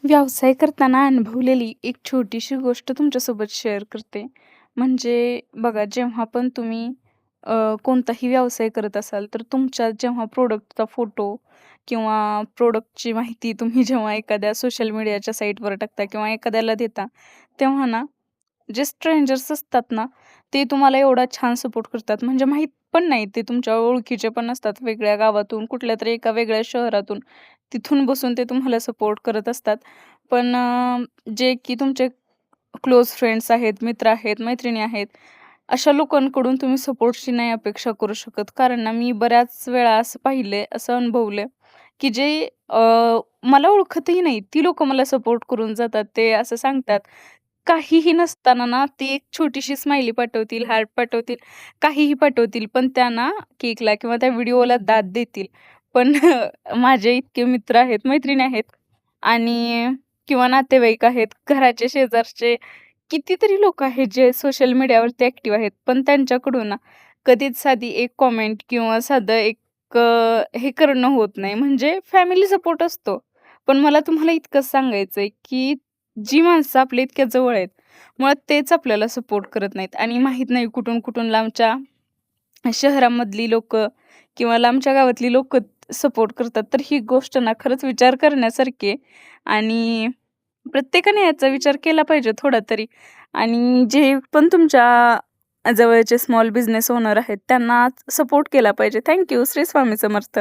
व्यवसाय करताना अनुभवलेली एक छोटीशी गोष्ट तुमच्यासोबत शेअर करते. म्हणजे बघा, जेव्हा पण तुम्ही कोणताही व्यवसाय करत असाल, तर तुमच्या जेव्हा प्रॉडक्टचा फोटो किंवा प्रॉडक्टची माहिती तुम्ही जेव्हा एखाद्या सोशल मीडियाच्या साईटवर टाकता किंवा एखाद्याला देता, तेव्हा ना जे स्ट्रेंजर्स असतात ना, ते तुम्हाला एवढा छान सपोर्ट करतात. म्हणजे माहीत पण नाही, ते तुमच्या ओळखीचे पण नसतात. वेगळ्या गावातून, कुठल्यातरी एका वेगळ्या शहरातून, तिथून बसून ते तुम्हाला सपोर्ट करत असतात. पण जे की तुमचे क्लोज फ्रेंड्स आहेत, मित्र आहेत, मैत्रिणी आहेत, अशा लोकांकडून तुम्ही सपोर्टची नाही अपेक्षा करू शकत. कारण ना, मी बऱ्याच वेळा असं पाहिलंय, असं अनुभवलंय, की जे मला ओळखतही नाही, ती लोकं मला सपोर्ट करून जातात. ते असं सांगतात, काहीही नसताना ना, ती एक छोटीशी स्माइली पाठवतील, हार्ट पाठवतील, काहीही पाठवतील. पण त्या ना केकला किंवा त्या व्हिडिओला दाद देतील. पण माझे इतके मित्र आहेत, मैत्रिणी आहेत आणि किंवा नातेवाईक आहेत, घराचे शेजारचे कितीतरी लोकं आहेत जे सोशल मीडियावरती ॲक्टिव्ह आहेत. पण त्यांच्याकडून ना कधीच साधी एक कॉमेंट किंवा साधं एक हे करणं होत नाही. म्हणजे फॅमिली सपोर्ट असतो. पण मला तुम्हाला इतकंच सांगायचंय, की जी माणसं आपल्या इतक्या जवळ आहेत, मुळात तेच आपल्याला सपोर्ट करत नाहीत आणि माहीत नाही कुठून-कुठून लांबच्या शहरामधली लोकं किंवा लांबच्या गावातली लोकं सपोर्ट करतात. तर ही गोष्ट ना खरंच विचार करण्यासारखी आहे आणि प्रत्येकाने याचा विचार केला पाहिजे थोडा तरी. आणि जे पण तुमच्या जवळचे स्मॉल बिझनेस ओनर आहेत, त्यांना सपोर्ट केला पाहिजे. थँक श्री स्वामी समर्थ.